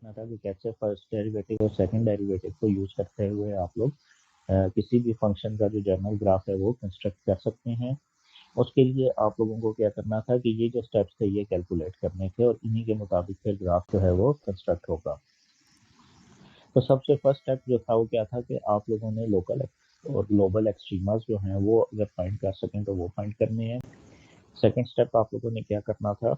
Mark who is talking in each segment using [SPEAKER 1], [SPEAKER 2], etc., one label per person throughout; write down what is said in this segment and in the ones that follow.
[SPEAKER 1] ना था कि कैसे फर्स्ट डेरिवेटिव और सेकंड डेरिवेटिव को यूज करते हुए आप लोग किसी भी फंक्शन का जो जनरल ग्राफ है वो कंस्ट्रक्ट कर सकते हैं। उसके लिए आप लोगों को क्या करना था कि ये जो स्टेप्स थे ये कैलकुलेट करने थे और इन्हीं के मुताबिक फिर ग्राफ जो है वो कंस्ट्रक्ट होगा। तो सबसे फर्स्ट स्टेप जो था वो क्या था कि आप लोगों ने लोकल और ग्लोबल एक्सट्रीमास जो हैं वो अगर फाइंड कर सकें तो वो फाइंड करने हैं। सेकेंड स्टेप आप लोगों ने क्या करना था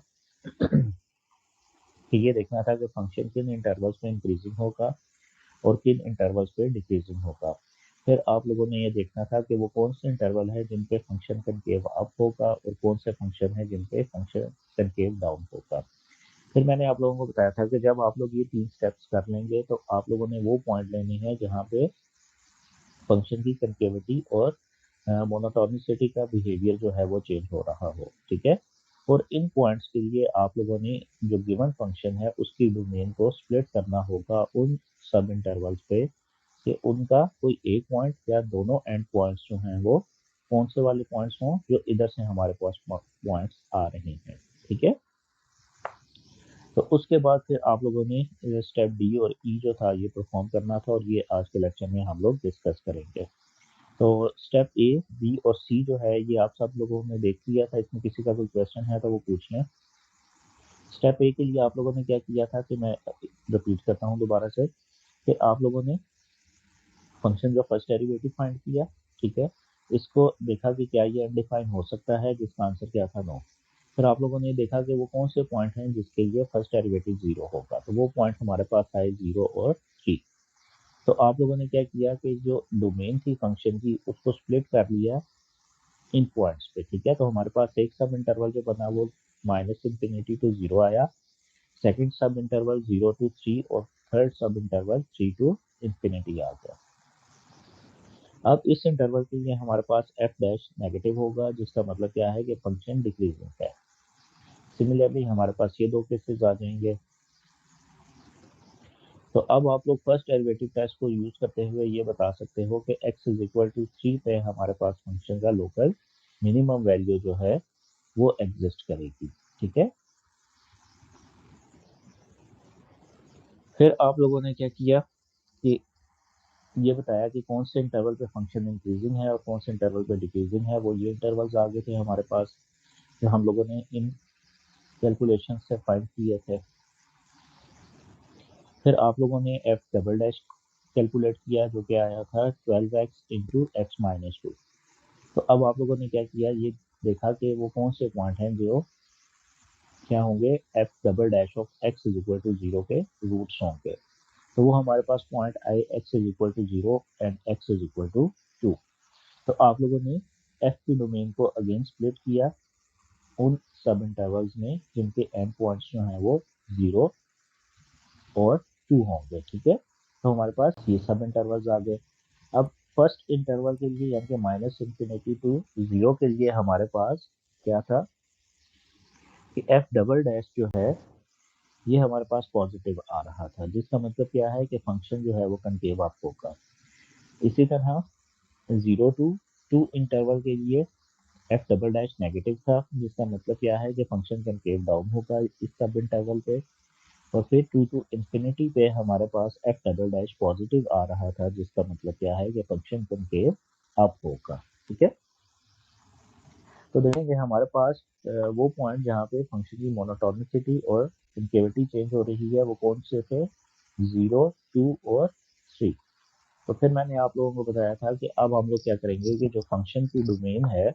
[SPEAKER 1] कि ये देखना था कि फंक्शन किन इंटरवल्स में इंक्रीजिंग होगा और किन इंटरवल्स पे डिक्रीजिंग होगा। फिर आप लोगों ने ये देखना था कि वो कौन से इंटरवल है जिन पे फंक्शन कनकेव अप होगा और कौन से फंक्शन है जिन पे फंक्शन कनकेव डाउन होगा। फिर मैंने आप लोगों को बताया था कि जब आप लोग ये 3 स्टेप्स कर लेंगे तो आप लोगों ने वो पॉइंट लेने हैं जहाँ पे फंक्शन की कनकेविटी और मोनोटोनिसिटी का बिहेवियर जो है वो चेंज हो रहा हो, ठीक है। और इन पॉइंट्स के लिए आप लोगों ने जो गिवन फंक्शन है उसकी डोमेन को स्प्लिट करना होगा उन सब इंटरवल्स पे कि उनका कोई एक पॉइंट या दोनों एंड पॉइंट्स जो हैं वो कौन से वाले पॉइंट्स हों जो इधर से हमारे पास पॉइंट्स आ रहे हैं, ठीक है। तो उसके बाद फिर आप लोगों ने स्टेप डी और ई जो था ये परफॉर्म करना था और ये आज के लेक्चर में हम लोग डिस्कस करेंगे। तो स्टेप ए, बी और सी जो है ये आप सब लोगों ने देख लिया था। इसमें किसी का कोई क्वेश्चन है तो वो पूछ लें। स्टेप ए के लिए आप लोगों ने क्या किया था कि मैं रिपीट करता हूँ दोबारा से कि आप लोगों ने फंक्शन जो फर्स्ट डेरिवेटिव फाइंड किया, ठीक है। इसको देखा कि क्या ये अनडिफाइन हो सकता है, जिसका आंसर क्या था नो। फिर आप लोगों ने देखा कि वो कौन से पॉइंट हैं जिसके लिए फर्स्ट डेरिवेटिव 0 होगा, तो वो पॉइंट हमारे पास आए 0 और 3। तो आप लोगों ने क्या किया कि जो डोमेन थी फंक्शन की उसको स्प्लिट कर लिया इन पॉइंट्स पे, ठीक है। तो हमारे पास एक सब इंटरवल जो बना वो -∞ to 0 आया, सेकंड सब इंटरवल 0 to 3 और थर्ड सब इंटरवल 3 to ∞ आ गया। अब इस इंटरवल के लिए हमारे पास f डैश नेगेटिव होगा, जिसका मतलब क्या है कि फंक्शन डिक्रीजिंग है। सिमिलरली हमारे पास ये दो केसेस आ जाएंगे। तो अब आप लोग फर्स्ट डेरिवेटिव टेस्ट को यूज करते हुए ये बता सकते हो कि x इज इक्वल टू 3 पे हमारे पास फंक्शन का लोकल मिनिमम वैल्यू जो है वो एग्जिस्ट करेगी, ठीक है। फिर आप लोगों ने क्या किया कि ये बताया कि कौन से इंटरवल पे फंक्शन इंक्रीजिंग है और कौन से इंटरवल पे डिक्रीजिंग है। वो ये इंटरवल्स आ गए थे हमारे पास जो हम लोगों ने इन कैलकुलेशन से फाइंड किए थे। फिर आप लोगों ने एफ डबल डैश कैलकुलेट किया जो कि आया था 12x इंटू एक्स माइनस 2। तो अब आप लोगों ने क्या किया, ये देखा कि वो कौन से पॉइंट हैं जो क्या होंगे f double dash of x is equal to 0 के रूट्स होंगे। तो वो हमारे पास पॉइंट आए x is equal to 0 and x is equal to 2। तो आप लोगों ने एफ की डोमेन को अगेन स्प्लिट किया उन सब इंटरवल्स में जिनके एंड पॉइंट्स जो हैं वो 0 और 2 होंगे, ठीक है। तो हमारे पास ये सब इंटरवल्स आ गए। अब फर्स्ट इंटरवल के लिए यानी कि -∞ to 0 के लिए हमारे पास क्या था कि एफ डबल डैश जो है ये हमारे पास पॉजिटिव आ रहा था, जिसका मतलब क्या है कि फंक्शन जो है वो कनकेव अप होगा। इसी तरह 0 to 2 इंटरवल के लिए एफ डबल डैश नेगेटिव था, जिसका मतलब क्या है कि फंक्शन कनकेव डाउन होगा इस सब इंटरवल पे। और फिर 2 to इंफिनिटी पे हमारे पास एफ डबल डैश पॉजिटिव आ रहा था, जिसका मतलब क्या है कि फंक्शन कनकेव अप होगा, ठीक है। तो देखेंगे हमारे पास वो पॉइंट जहाँ पे फंक्शन की मोनोटोनिसिटी और कनकेविटी चेंज हो रही है वो कौन से थे, 0, 2 और 3। तो फिर मैंने आप लोगों को बताया था कि अब हम लोग क्या करेंगे कि जो फंक्शन की डोमेन है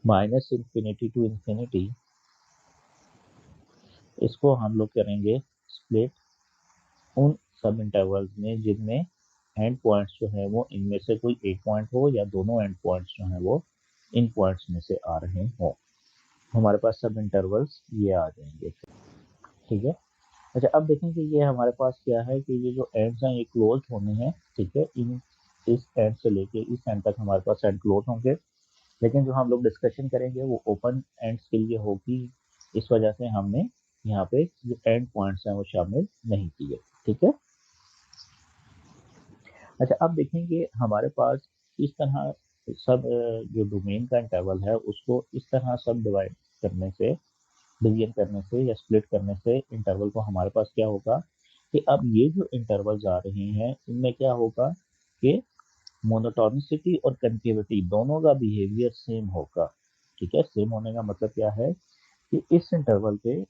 [SPEAKER 1] -∞ to ∞, इसको हम लोग करेंगे स्प्लिट उन सब इंटरवल्स में जिनमें एंड पॉइंट्स जो है वो इनमें से कोई एक पॉइंट हो या दोनों एंड पॉइंट्स जो है वो इन पॉइंट्स में से आ रहे हो। हमारे पास सब इंटरवल्स ये आ जाएंगे, ठीक है। अच्छा अब देखें कि ये हमारे पास क्या है कि ये जो एंड्स हैं ये क्लोज होने हैं, ठीक है। इन इस एंड से लेके इस एंड तक हमारे पास एंड क्लोज होंगे, लेकिन जो हम लोग डिस्कशन करेंगे वो ओपन एंड्स के लिए होगी। इस वजह से हमने यहाँ पे जो एंड पॉइंट्स हैं वो शामिल नहीं किए, ठीक है। अच्छा अब देखेंगे हमारे पास इस तरह सब जो डोमेन का इंटरवल है उसको इस तरह सब डिवाइड करने से डिवीजन करने से या स्प्लिट करने से इंटरवल को हमारे पास क्या होगा कि अब ये जो इंटरवल्स आ रहे हैं इनमें क्या होगा कि मोनोटोनिसिटी और कनकेविटी दोनों का बिहेवियर सेम होगा। ठीक है, सेम होने का मतलब क्या है कि इस इंटरवल पे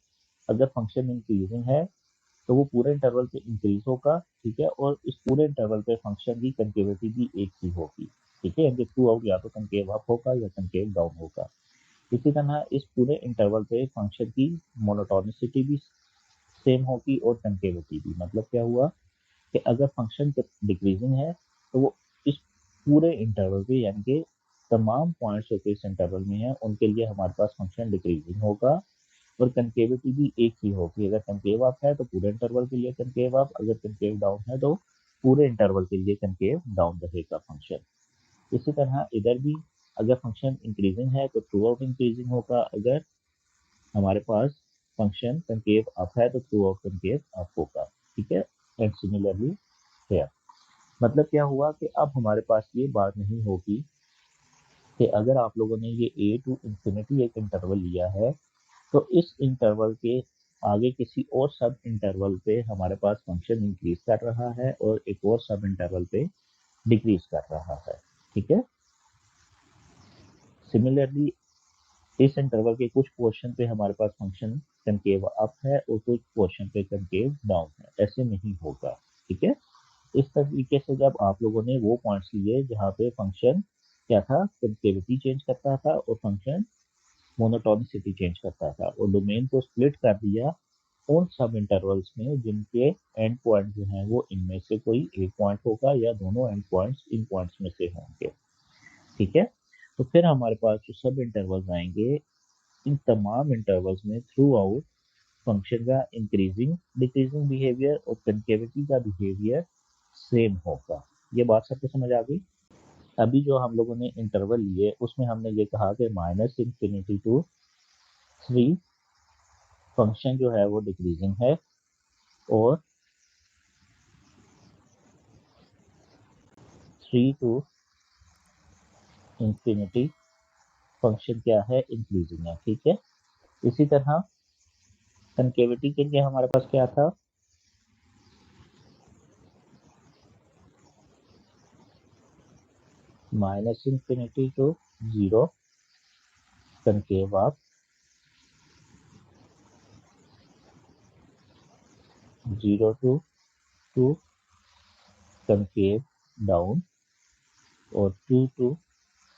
[SPEAKER 1] अगर फंक्शन इंक्रीजिंग है तो वो पूरे इंटरवल पे इंक्रीज होगा। ठीक है, और इस पूरे इंटरवल पे फंक्शन की कनकेविटी भी एक ही होगी। ठीक है, थ्रू आउट या तो कनकेव अप होगा या कनकेव डाउन होगा। इसी तरह इस पूरे इंटरवल पे फंक्शन की मोनोटोनिसिटी भी सेम होगी और कनकेविटी भी। मतलब क्या हुआ कि अगर फंक्शन डिक्रीजिंग है तो वो इस पूरे इंटरवल पे यानी कि तमाम पॉइंट्स जो कि इस इंटरवल में है उनके लिए हमारे पास फंक्शन डिक्रीजिंग होगा और कनकेविटी भी एक ही होगी। अगर कनकेव अप है तो पूरे इंटरवल के लिए कनकेव अप, अगर कनकेव डाउन है तो पूरे इंटरवल के लिए कनकेव डाउन रहेगा फंक्शन। इसी तरह इधर भी अगर फंक्शन इंक्रीजिंग है तो थ्रू आउट इंक्रीजिंग होगा, अगर हमारे पास फंक्शन कनकेव अप है तो थ्रू आउट कनकेव अप होगा। ठीक है, एंड सिमिलरली हेयर। मतलब क्या हुआ कि अब हमारे पास ये बात नहीं होगी कि अगर आप लोगों ने ये ए टू इंफिनिटी एक इंटरवल लिया है तो इस इंटरवल के आगे किसी और सब इंटरवल पे हमारे पास फंक्शन इंक्रीज कर रहा है और एक और सब इंटरवल पे डिक्रीज कर रहा है। ठीक है, सिमिलरली इस इंटरवल के कुछ पोर्शन पे हमारे पास फंक्शन कनकेव अप है और कुछ पोर्शन पे कनकेव डाउन है, ऐसे नहीं होगा। ठीक है, इस तरीके से जब आप लोगों ने वो पॉइंट्स लिए जहाँ पे फंक्शन क्या था, कनकेविटी चेंज करता था और फंक्शन मोनोटोनिसिटी चेंज करता था और डोमेन को स्प्लिट कर दिया उन सब इंटरवल्स में जिनके एंड पॉइंट जो हैं वो इनमें से कोई एक पॉइंट होगा या दोनों एंड पॉइंट्स इन पॉइंट्स में से होंगे। ठीक है, तो फिर हमारे पास जो सब इंटरवल्स आएंगे इन तमाम इंटरवल्स में थ्रू आउट फंक्शन का इंक्रीजिंग डिक्रीजिंग बिहेवियर और कनकेविटी का बिहेवियर सेम होगा। ये बात सबको समझ आ गई। अभी जो हम लोगों ने इंटरवल लिए उसमें हमने ये कहा कि माइनस इंफिनिटी टू 3 फंक्शन जो है वो डिक्रीजिंग है और 3 टू इंफिनिटी फंक्शन क्या है, इंक्रीजिंग है। ठीक है, इसी तरह कनकेविटी के लिए हमारे पास क्या था, minus infinity to 0 concave up, 0 to 2 concave down और 2 टू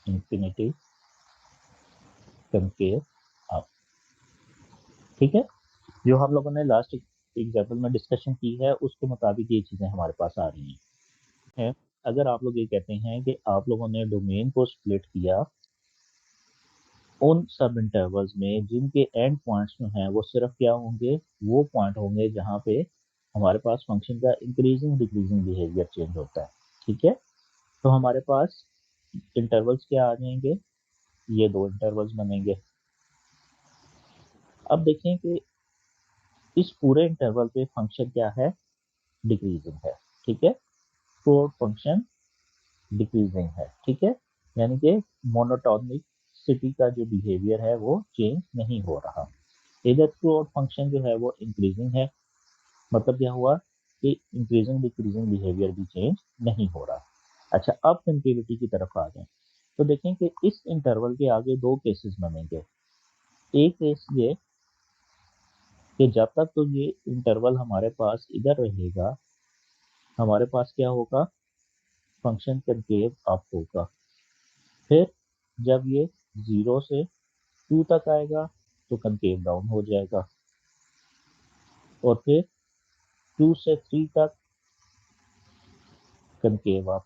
[SPEAKER 1] इंफिनिटी कनकेव अप। ठीक है, जो हम लोगों ने लास्ट एग्जाम्पल में डिस्कशन की है उसके मुताबिक ये चीज़ें हमारे पास आ रही हैं। अगर आप लोग ये कहते हैं कि आप लोगों ने डोमेन को स्प्लिट किया उन सब इंटरवल्स में जिनके एंड पॉइंट्स जो हैं वो सिर्फ क्या होंगे, वो पॉइंट होंगे जहाँ पे हमारे पास फंक्शन का इंक्रीजिंग डिक्रीजिंग बिहेवियर चेंज होता है। ठीक है, तो हमारे पास इंटरवल्स क्या आ जाएंगे, ये दो इंटरवल्स बनेंगे। अब देखें कि इस पूरे इंटरवल पे फंक्शन क्या है, डिक्रीजिंग है। ठीक है, तो फंक्शन डिक्रीजिंग है। ठीक है, यानी कि मोनोटोनिक सिटी का जो बिहेवियर है वो चेंज नहीं हो रहा। इधर थ्रू आउट फंक्शन जो है वो इंक्रीजिंग है। मतलब क्या हुआ कि इंक्रीजिंग डिक्रीजिंग बिहेवियर भी चेंज नहीं हो रहा। अच्छा, अब कन्टिन्यूटी की तरफ आ जाए तो देखें कि इस इंटरवल के आगे दो केसेस बनेंगे। एक केस ये कि जब तक तो ये इंटरवल हमारे पास इधर रहेगा हमारे पास क्या होगा, फंक्शन कनकेव अप होगा। फिर जब ये 0 से 2 तक आएगा तो कनकेव डाउन हो जाएगा और फिर 2 से 3 तक कनकेव अप।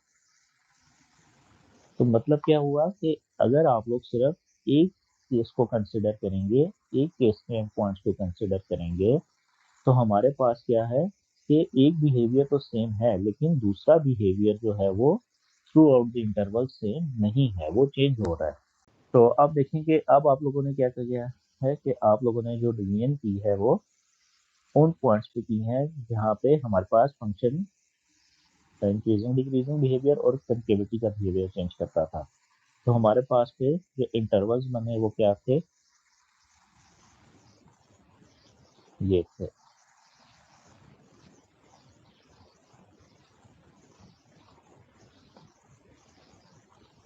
[SPEAKER 1] तो मतलब क्या हुआ कि अगर आप लोग सिर्फ एक केस को कंसिडर करेंगे, एक केस के एंड पॉइंट्स को कंसिडर करेंगे तो हमारे पास क्या है कि एक बिहेवियर तो सेम है लेकिन दूसरा बिहेवियर जो है वो through out the interval same नहीं है, वो चेंज हो रहा है। तो अब देखेंगे, अब आप लोगों ने क्या किया है कि आप लोगों ने जो डिवीजन की है वो उन पॉइंट्स पे की है जहाँ पे हमारे पास फंक्शन इंक्रीजिंग डिक्रीजिंग बिहेवियर और कनकेविटी का बिहेवियर चेंज करता था। तो हमारे पास पे जो इंटरवल्स बने वो क्या थे, ये थे।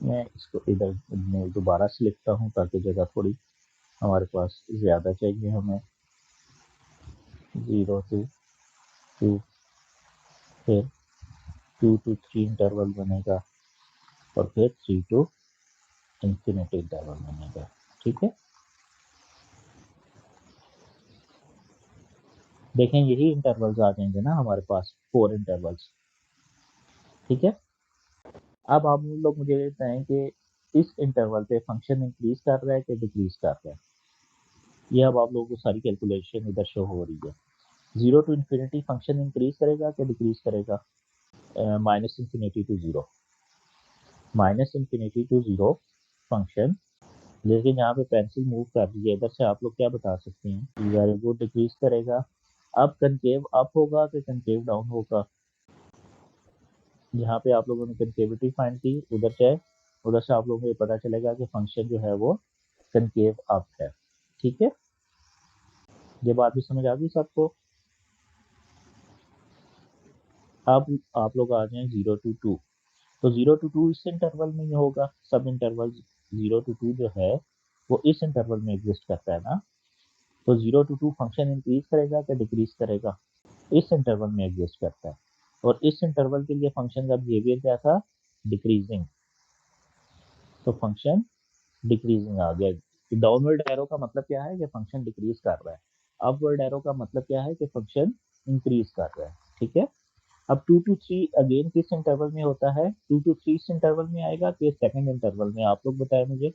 [SPEAKER 1] मैं इसको इधर में दोबारा से लिखता हूँ ताकि जगह थोड़ी हमारे पास ज़्यादा चाहिए हमें। 0 to 2, फिर 2 to 3 इंटरवल बनेगा और फिर 3 to इंफिनिटी इंटरवल बनेगा। ठीक है, देखें यही इंटरवल्स आ जाएंगे ना हमारे पास, 4 इंटरवल्स। ठीक है, अब आप लोग मुझे बताएं कि इस इंटरवल पे फंक्शन इंक्रीज कर रहा है कि डिक्रीज कर रहा है। ये अब आप लोगों को सारी कैलकुलेशन इधर शो हो रही है। 0 टू इन्फिनिटी फंक्शन इंक्रीज करेगा कि डिक्रीज करेगा? Minus infinity to zero, minus infinity to zero function. लेकिन यहाँ पे पेंसिल मूव कर रही है, इधर से आप लोग क्या बता सकते हैं? वेरी गुड, डिक्रीज करेगा। अब कनकेव अप होगा कि कनकेव डाउन होगा? यहाँ पे आप लोगों ने कनकेविटी फाइंड की, उधर से आप लोगों को ये पता चलेगा कि फंक्शन जो है वो कनकेव अप है। ठीक है, ये बात भी समझ आ गई सबको? अब आप लोग आ जाएं 0 to 2, तो 0 to 2 इस इंटरवल में ही होगा। सब इंटरवल 0 to 2 जो है वो इस इंटरवल में एग्जिस्ट करता है ना। तो 0 to 2 फंक्शन इंक्रीज करेगा कि डिक्रीज करेगा? इस इंटरवल में एग्जिस्ट करता है, और इस इंटरवल के लिए फंक्शन का बिहेवियर क्या था? डिक्रीजिंग। तो फंक्शन डिक्रीजिंग आ गया। डाउनवर्ड एरो का मतलब क्या है? कि फंक्शन डिक्रीज कर रहा है। अपवर्ड एरो का मतलब क्या है? कि फंक्शन इंक्रीज कर रहा है। ठीक है, अब 2 to 3 अगेन किस इंटरवल में होता है? 2 to 3 इस इंटरवल में आएगा कि सेकंड इंटरवल में? आप लोग बताएं मुझे।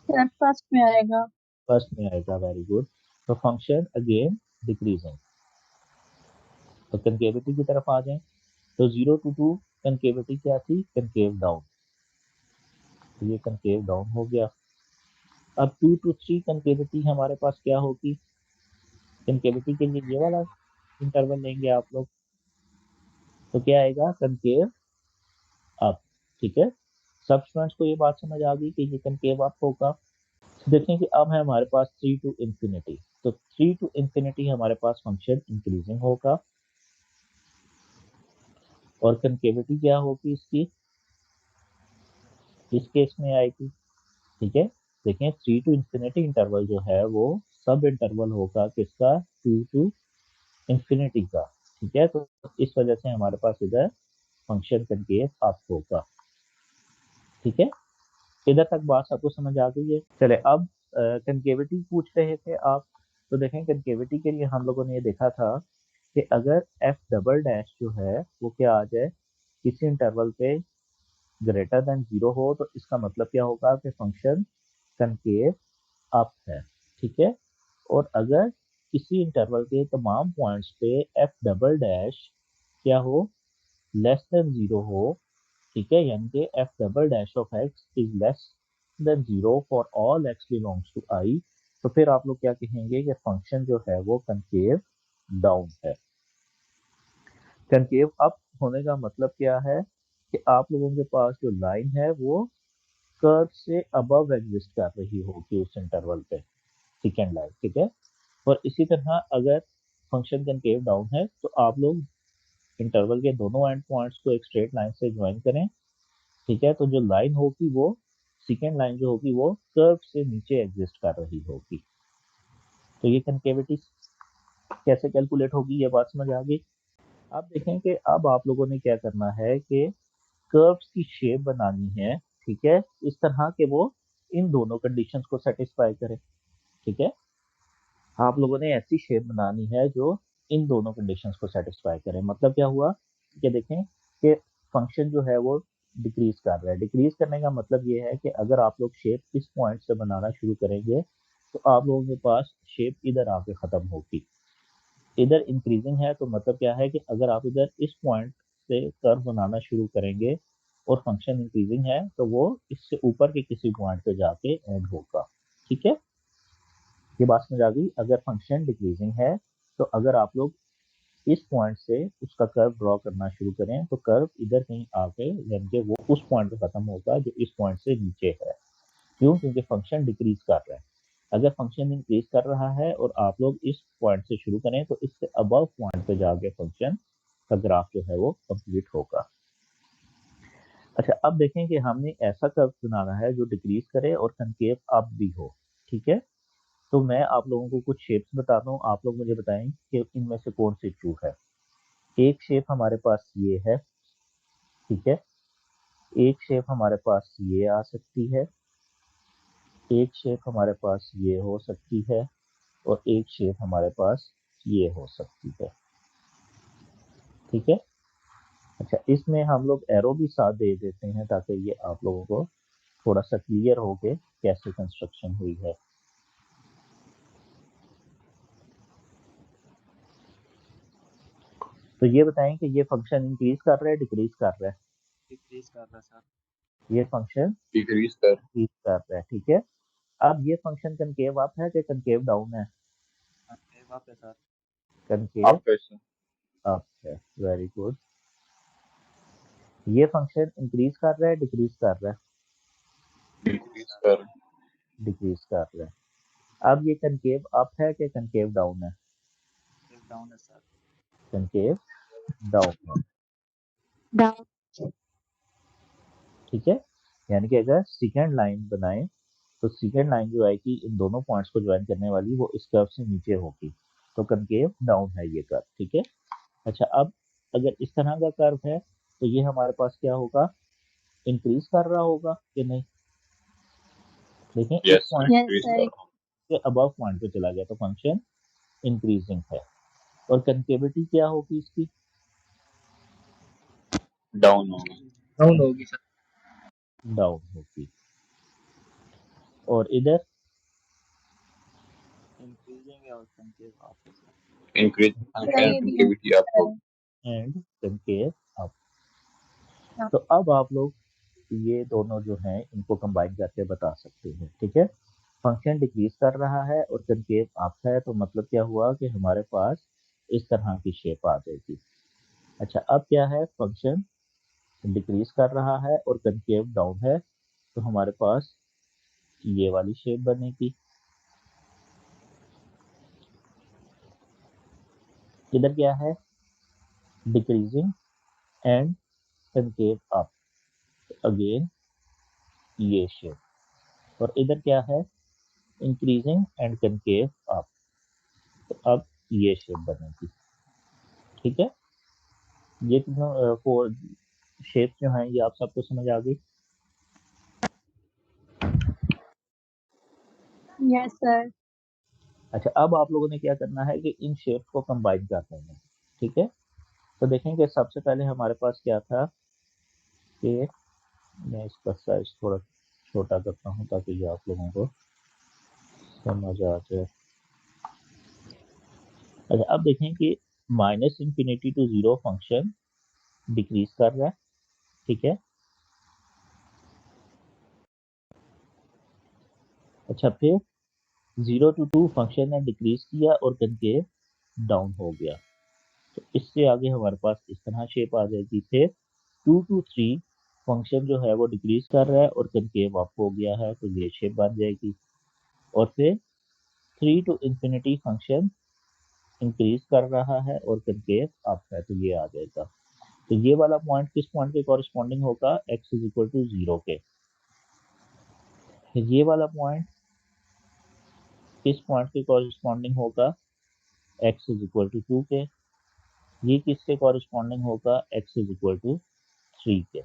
[SPEAKER 2] फर्स्ट में आएगा।
[SPEAKER 1] फर्स्ट में आएगा, वेरी गुड। तो फंक्शन अगेन डिक्रीजिंग। तो कनकेविटी की तरफ आ जाएं, तो 0 to 2 कनकेविटी क्या थी? Concave down. तो ये कनकेव डाउन हो गया। अब 2 to 3 कनकेविटी हमारे पास क्या होगी? कनकेविटी के लिए ये वाला इंटरवल लेंगे आप लोग, तो क्या आएगा? Concave up. ठीक है, सब स्टूडेंट्स को ये बात समझ आ गई कि ये कनकेव अप होगा। देखें कि अब है हमारे पास 3 to इंफिनिटी, तो 3 to इंफिनिटी हमारे पास फंक्शन इंक्रीजिंग होगा, और कनकेविटी क्या होगी इसकी? इस केस में आएगी। ठीक है, देखें 3 to इंफिनिटी इंटरवल जो है वो सब इंटरवल होगा किसका? 2 to इंफिनिटी का। ठीक है, तो इस वजह से हमारे पास इधर फंक्शन कनकेव अप होगा। ठीक है, इधर तक बात सबको समझ आ गई है? चले अब कनकेविटी पूछ रहे थे आप, तो देखें कनकेविटी के लिए हम लोगों ने ये देखा था कि अगर एफ डबल डैश जो है वो क्या आ जाए? किसी इंटरवल पे ग्रेटर देन 0 हो, तो इसका मतलब क्या होगा? कि फंक्शन कनकेव अप है। ठीक है, और अगर किसी इंटरवल के तमाम पॉइंट्स पे एफ डबल डैश क्या हो? लेस देन 0 हो। ठीक है, यानी कि F double dash of x is less than 0 for all X belongs to I, तो फिर आप लोग क्या कहेंगे? कि फंक्शन जो है वो कनकेव डाउन है। कनकेव अप होने का मतलब क्या है? कि आप लोगों के पास जो लाइन है वो कर्व से अबव एग्जिस्ट कर रही होगी उस इंटरवल पे, सेकेंड लाइन। ठीक है, और इसी तरह अगर फंक्शन कनकेव डाउन है तो आप लोग इंटरवल के दोनों एंड पॉइंट्स को एक स्ट्रेट लाइन से ज्वाइन करें। ठीक है, तो जो लाइन होगी वो, सेकेंड लाइन जो होगी वो कर्व से नीचे एग्जिस्ट कर रही होगी। तो ये कनकेविटी कैसे कैलकुलेट होगी, ये बात समझ आ गई? अब देखें कि अब आप लोगों ने क्या करना है कि कर्व्स की शेप बनानी है। ठीक है, इस तरह के वो इन दोनों कंडीशंस को सेटिस्फाई करे। ठीक है, आप लोगों ने ऐसी शेप बनानी है जो इन दोनों कंडीशंस को सेटिस्फाई करे। मतलब क्या हुआ कि देखें कि फंक्शन जो है वो डिक्रीज कर रहा है। डिक्रीज करने का मतलब ये है कि अगर आप लोग शेप इस पॉइंट से बनाना शुरू करेंगे तो आप लोगों के पास शेप इधर आके खत्म होगी। इधर इंक्रीजिंग है तो मतलब क्या है? कि अगर आप इधर इस पॉइंट से कर्व बनाना शुरू करेंगे और फंक्शन इंक्रीजिंग है तो वो इससे ऊपर के किसी पॉइंट पे जाके एंड होगा। ठीक है, ये बात समझ आ गई? अगर फंक्शन डिक्रीजिंग है तो अगर आप लोग इस पॉइंट से उसका कर्व ड्रॉ करना शुरू करें तो कर्व इधर कहीं आके यानी कि वो उस पॉइंट पे खत्म होगा जो इस पॉइंट से नीचे है। क्यों? क्योंकि फंक्शन डिक्रीज कर रहा है। अगर फंक्शन इंक्रीज कर रहा है और आप लोग इस पॉइंट से शुरू करें तो इससे अबव पॉइंट पे जाके फंक्शन का ग्राफ जो है वो कंप्लीट होगा। अच्छा, अब देखें कि हमने ऐसा कर्व बनाना है जो डिक्रीज करे और कनकेव अप भी हो। ठीक है, तो मैं आप लोगों को कुछ शेप्स बताता हूँ, आप लोग मुझे बताएं कि इनमें से कौन सी ट्रू है। एक शेप हमारे पास ये है, ठीक है, एक शेप हमारे पास ये आ सकती है, एक शेप हमारे पास ये हो सकती है, और एक शेप हमारे पास ये हो सकती है। ठीक है, अच्छा, इसमें हम लोग एरो भी साथ दे देते हैं ताकि ये आप लोगों को थोड़ा सा क्लियर हो के कैसे कंस्ट्रक्शन हुई है। तो ये बताएं कि ये फंक्शन इंक्रीज कर रहा है डिक्रीज कर रहा है।
[SPEAKER 3] डिक्रीज कर रहा है सर।
[SPEAKER 1] ये फंक्शन
[SPEAKER 4] डिक्रीज कर
[SPEAKER 1] इंक्रीज कर रहा है। ठीक है, अब ये फंक्शन कनकेव अप है कि कनकेव डाउन है?
[SPEAKER 3] वहाँ पे सर
[SPEAKER 1] कनकेव
[SPEAKER 4] आप कैसे
[SPEAKER 1] अप है। Very good. ये फंक्शन इंक्रीज कर रहा है डिक्रीज कर रहा है?
[SPEAKER 4] डिक्रीज कर
[SPEAKER 1] डिक्रीज कर रहा है। अब ये कनकेव अप है कि कनकेव डाउन है?
[SPEAKER 3] डाउन है सर।
[SPEAKER 1] कनकेव डाउन है।
[SPEAKER 2] डाउन।
[SPEAKER 1] ठीक है, यानी कि अगर सेकेंड लाइन बनाएं तो सेकेंड लाइन जो आएगी इन दोनों पॉइंट्स को ज्वाइन करने वाली वो इस कर्व से नीचे होगी, तो कनकेव डाउन है ये कर्व। ठीक है, अच्छा, अब अगर इस तरह का कर्व है तो ये हमारे पास क्या होगा, इंक्रीज कर रहा होगा कि नहीं? देखें, इस
[SPEAKER 4] yes
[SPEAKER 1] point
[SPEAKER 2] yes
[SPEAKER 4] increase
[SPEAKER 2] sir.
[SPEAKER 4] कर
[SPEAKER 1] से अबव पॉइंट पे चला गया तो फंक्शन इंक्रीजिंग है। और कनकेविटी क्या होगी इसकी?
[SPEAKER 4] डाउन होगा
[SPEAKER 3] डाउन होगी सर।
[SPEAKER 1] डाउन होगी। और इधर
[SPEAKER 3] इंक्रीजिंग है और कनकेव अप है सर।
[SPEAKER 4] इंक्रीज
[SPEAKER 2] सर ये भी
[SPEAKER 4] कंकेविटी अप
[SPEAKER 2] है।
[SPEAKER 4] होगा।
[SPEAKER 1] And concave up.
[SPEAKER 2] हाँ।
[SPEAKER 1] तो अब आप लोग ये दोनों जो हैं इनको कंबाइन करके बता सकते हैं। ठीक है, फंक्शन डिक्रीज कर रहा है और कनकेव अप है तो मतलब क्या हुआ कि हमारे पास इस तरह की शेप आ जाएगी। अच्छा, अब क्या है, फंक्शन डिक्रीज कर रहा है और कनकेव डाउन है तो हमारे पास ये वाली शेप बनेगी। इधर क्या है, decreasing and concave up, again ये शेप। और इधर क्या है, इंक्रीजिंग एंड कनकेव अप, तो अब ये शेप बनेगी। ठीक है, ये तीनों फोर शेप जो हैं ये आप सबको समझ आ गई?
[SPEAKER 2] Yes sir.
[SPEAKER 1] अच्छा, अब आप लोगों ने क्या करना है कि इन शेप्स को कंबाइन करते हैं। ठीक है, तो देखेंगे सबसे पहले हमारे पास क्या था कि मैं इसका साइज थोड़ा छोटा करता हूँ ताकि ये आप लोगों को समझ आ जाए। अच्छा, अब देखें कि minus infinity to zero function decrease कर रहा है। ठीक है, अच्छा, फिर 0 to 2 फंक्शन ने डिक्रीज किया और कनकेव डाउन हो गया, तो इससे आगे हमारे पास इस तरह शेप आ जाएगी। फिर 2 to 3 फंक्शन जो है वो डिक्रीज कर रहा है और कनकेव अप हो गया है तो ये शेप बन जाएगी। और फिर 3 to इंफिनिटी फंक्शन इंक्रीज कर रहा है और कनकेव अप है तो ये आ जाएगा। तो ये वाला पॉइंट किस पॉइंट के कॉरेस्पॉन्डिंग होगा, x इज इक्वल टू 0 के। ये वाला पॉइंट किस पॉइंट के कॉरेस्पॉन्डिंग होगा, x इज इक्वल टू 2 के। ये किसके कॉरेस्पॉन्डिंग होगा, x इज इक्वल टू 3 के।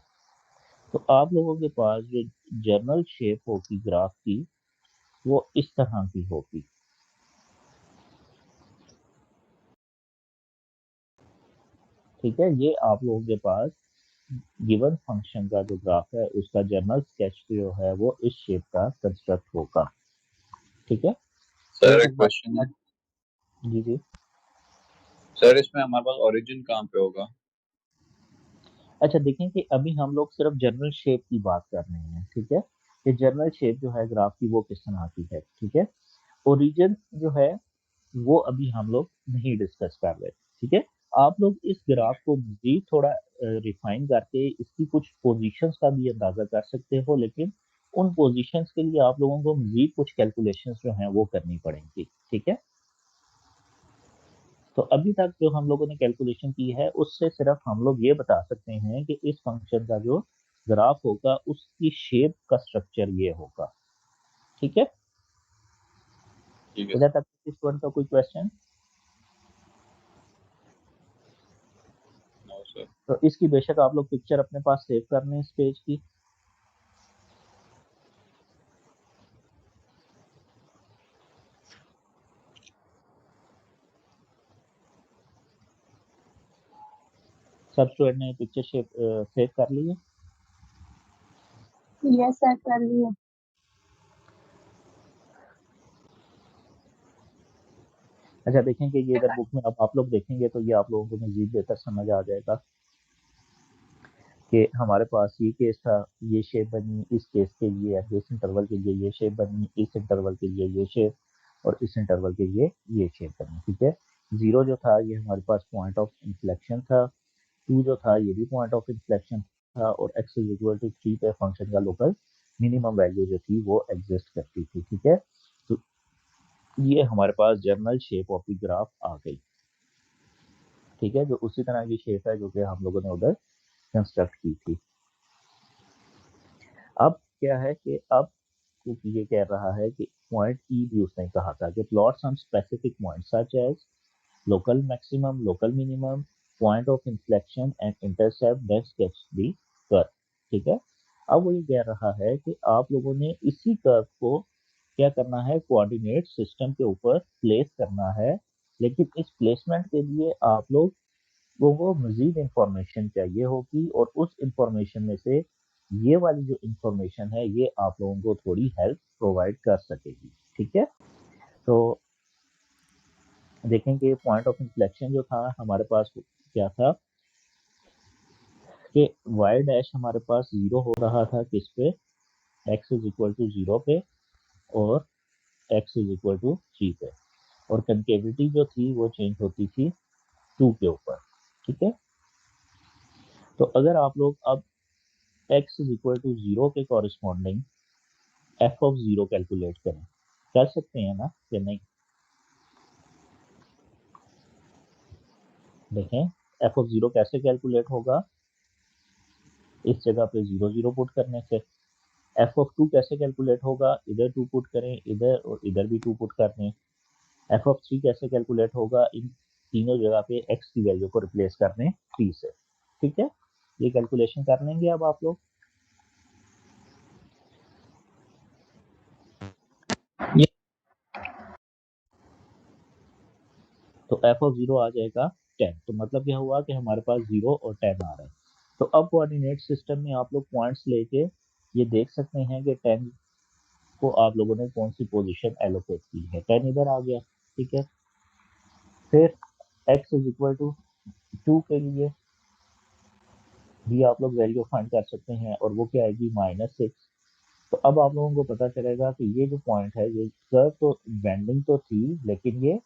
[SPEAKER 1] तो आप लोगों के पास जो जनरल शेप होगी ग्राफ की वो इस तरह की होगी। ठीक है, ये आप लोगों के पास गिवन फंक्शन का जो ग्राफ है उसका जनरल स्केच जो है वो इस शेप का कंस्ट्रक्ट होगा। ठीक है,
[SPEAKER 4] सर
[SPEAKER 1] फिर
[SPEAKER 4] एक क्वेश्चन है
[SPEAKER 1] जी जी।
[SPEAKER 4] सर, इसमें हमारे पास ओरिजिन कहाँ पे होगा?
[SPEAKER 1] अच्छा, देखें कि अभी हम लोग सिर्फ जनरल शेप की बात कर रहे हैं। ठीक है, ये जनरल शेप जो है ग्राफ की वो किस तरह की है। ठीक है, ओरिजिन जो है वो अभी हम लोग नहीं डिस्कस कर रहे। ठीक है, आप लोग इस ग्राफ को मजीद थोड़ा रिफाइन करके इसकी कुछ पोजीशंस का भी अंदाजा कर सकते हो, लेकिन उन पोजीशंस के लिए आप लोगों को मजीद कुछ कैलकुलेशंस जो हैं वो करनी पड़ेंगी, ठीक है। तो अभी तक जो हम लोगों ने कैलकुलेशन की है उससे सिर्फ हम लोग ये बता सकते हैं कि इस फंक्शन का जो ग्राफ होगा उसकी शेप का स्ट्रक्चर ये होगा, ठीक है।
[SPEAKER 4] ठीक है
[SPEAKER 1] इधर तक स्टूडेंट का कोई क्वेश्चन?
[SPEAKER 4] No sir.
[SPEAKER 1] तो इसकी बेशक आप लोग पिक्चर अपने पास सेव कर लें इस पेज की। सब स्टूडेंट ने पिक्चर सेव कर ली है?
[SPEAKER 2] यस सर, कर लिया।
[SPEAKER 1] अच्छा देखें कि ये इधर बुक में अब आप लोग देखेंगे तो ये आप लोगों को मजीद बेहतर समझ आ जाएगा कि हमारे पास ये केस था, ये शेप बनी, इस केस के लिए इस इंटरवल के लिए ये शेप बनी, इस इंटरवल के लिए ये शेप, और इस इंटरवल के लिए ये शेप बनी, ठीक है। 0 जो था ये हमारे पास पॉइंट ऑफ इन्फ्लेक्शन था, 2 जो था ये भी पॉइंट ऑफ इन्फ्लेक्शन था, और x इज इक्वल टू 3 पे फंक्शन का लोकल मिनिमम वैल्यू जो थी वो एग्जिस्ट करती थी, ठीक है। तो ये हमारे पास general shape of the graph आ गई, ठीक है, जो उसी तरह की शेप है जो कि हम लोगों ने उधर कंस्ट्रक्ट की थी। अब क्या है कि अब क्योंकि ये कह रहा है कि पॉइंट ई भी उसने कहा था कि plot some specific point such as local maximum, local minimum, point of inflection and intercept that sketch the curve, ठीक है। अब वो ये कह रहा है कि आप लोगों ने इसी कर्व को क्या करना है, कोऑर्डिनेट सिस्टम के ऊपर प्लेस करना है, लेकिन इस प्लेसमेंट के लिए आप लोग वो मजीद इंफॉर्मेशन चाहिए होगी, और उस इंफॉर्मेशन में से ये वाली जो इंफॉर्मेशन है ये आप लोगों को थोड़ी हेल्प प्रोवाइड कर सकेगी, ठीक है। तो देखेंगे पॉइंट ऑफ इन्फ्लेक्शन जो था हमारे पास क्या था कि y डैश हमारे पास 0 हो रहा था किस पे, x इज इक्वल टू 0 पे, और x इज इक्वल टू 3 पे, और कंकेविटी जो थी वो चेंज होती थी 2 के ऊपर, ठीक है। तो अगर आप लोग अब x इज इक्वल टू 0 के कॉरिस्पॉन्डिंग f ऑफ 0 कैलकुलेट करें, कर सकते हैं ना या नहीं? देखें f ऑफ 0 कैसे कैलकुलेट होगा, इस जगह पे 0 0 पुट करने से। f ऑफ 2 कैसे कैलकुलेट होगा, इधर 2 पुट करें, इधर और इधर भी 2 पुट कर दें। f ऑफ 3 कैसे कैलकुलेट होगा, इन तीनों जगह पे x की वैल्यू को रिप्लेस कर दें 3 से, ठीक है। ये कैलकुलेशन कर लेंगे अब आप लोग। तो f ऑफ 0 आ जाएगा 10, तो मतलब क्या हुआ कि हमारे पास 0 और 10 आ रहा है। तो अब कोऑर्डिनेट सिस्टम में आप लोग पॉइंट्स लेके ये देख सकते हैं कि 10 को आप लोगों ने कौन सी पोजीशन एलोकेट की है, 10 इधर आ गया, ठीक है। फिर x इज इक्वल टू 2 के लिए भी आप लोग वैल्यू फाइंड कर सकते हैं, और वो क्या आएगी -6। तो अब आप लोगों को पता चलेगा कि ये जो पॉइंट है ये कर्व तो बेंडिंग तो थी, लेकिन ये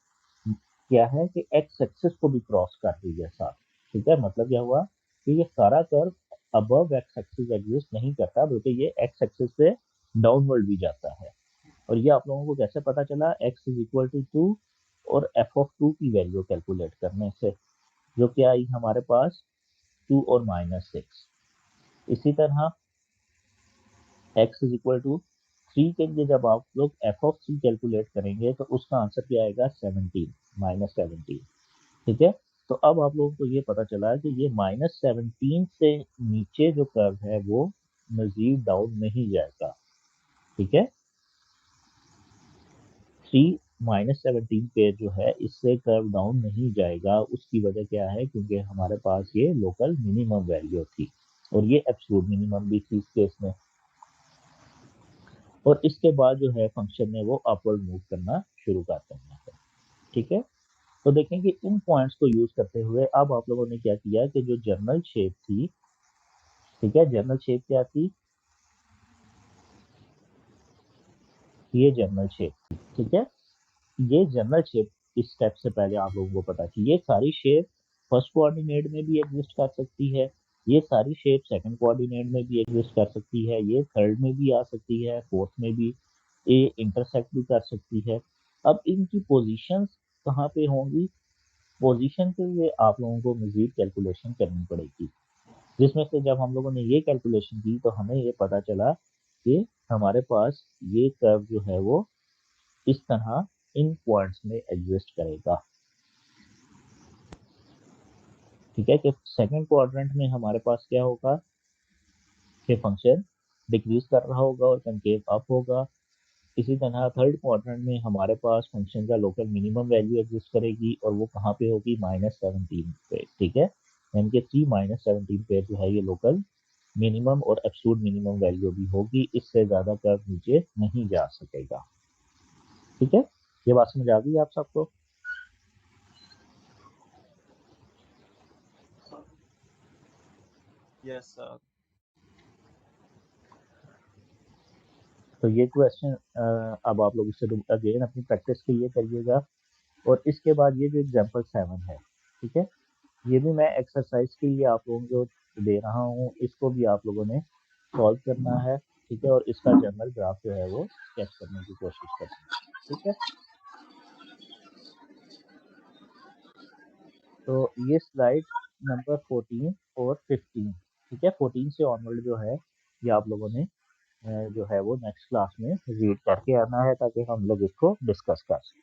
[SPEAKER 1] क्या है कि एक्स एक्सिस को भी क्रॉस कर रही है साथ, ठीक है। मतलब क्या हुआ कि ये सारा curve above x axis exist नहीं करता, बल्कि ये एक्स एक्सिस से डाउनवर्ड भी जाता है। और ये आप लोगों को कैसे पता चला, x इज इक्वल टू 2 और f ऑफ 2 की वैल्यू कैलकुलेट करने से, जो क्या आई हमारे पास 2 और -6। इसी तरह x इज इक्वल टू 3 के लिए जब आप लोग f ऑफ 3 कैलकुलेट करेंगे तो उसका आंसर क्या आएगा, 17 -17, ठीक है। तो अब आप लोगों को ये पता चला कि ये -17 से नीचे जो कर्व है वो मजीद डाउन नहीं जाएगा, ठीक है। 3 -17 पे जो है इससे कर्व डाउन नहीं जाएगा, उसकी वजह क्या है, क्योंकि हमारे पास ये लोकल मिनिमम वैल्यू थी, और ये एब्सोल्यूट मिनिमम भी थी इस केस में। और इसके बाद जो है फंक्शन ने वो अपवर्ड मूव करना शुरू कर देना है, ठीक है। तो देखें कि इन पॉइंट्स को यूज करते हुए अब आप लोगों ने क्या किया कि जो जनरल शेप थी, ठीक है, जनरल शेप क्या थी, ये जनरल शेप थी, ठीक है। ये जनरल शेप इस स्टेप से पहले आप लोगों को पता थी, ये सारी शेप फर्स्ट कोऑर्डिनेट में भी एग्जिस्ट कर सकती है, ये सारी शेप सेकंड कोऑर्डिनेट में भी एग्जिस्ट कर सकती है, ये थर्ड में भी आ सकती है, फोर्थ में भी, ये इंटरसेक्ट भी कर सकती है। अब इनकी पोजीशंस कहाँ पे होंगी? पोजीशन के लिए आप लोगों को मजीद कैलकुलेशन करनी पड़ेगी, जिसमें से जब हम लोगों ने ये कैलकुलेशन की तो हमें ये पता चला कि हमारे पास ये कर्व जो है वो इस तरह इन पॉइंट्स में एग्जिस्ट करेगा। ठीक है, कि सेकंड क्वाड्रेंट में हमारे पास क्या होगा कि फंक्शन डिक्रीज कर रहा होगा और कनकेव अप होगा। इसी तरह थर्ड क्वाड्रेंट में हमारे पास फंक्शन का लोकल मिनिमम वैल्यू एग्जिस्ट करेगी और वो कहाँ पे होगी? -17 पे। ठीक है, यानी कि 3 - 17 पे जो है ये लोकल मिनिमम और एब्सोल्यूट मिनिमम वैल्यू भी होगी, इससे ज़्यादा कर्व नीचे नहीं जा सकेगा। ठीक है, ये बात समझ आ गई आप सबको?
[SPEAKER 3] Yes sir.
[SPEAKER 1] तो ये क्वेश्चन अब आप लोग इससे अगेन अपनी प्रैक्टिस के लिए करिएगा। और इसके बाद ये जो एग्जाम्पल 7 है, ठीक है, ये भी मैं एक्सरसाइज के लिए आप लोगों को दे रहा हूँ, इसको भी आप लोगों ने सॉल्व करना है। ठीक है, और इसका जनरल ग्राफ जो है वो स्केच करने की कोशिश करनी है। ठीक है, तो ये स्लाइड नंबर 14 और 15, ठीक है, 14 से ऑनवर्ड जो है ये आप लोगों ने जो है वो नेक्स्ट क्लास में रीड करके आना है ताकि हम लोग इसको डिस्कस कर सकें।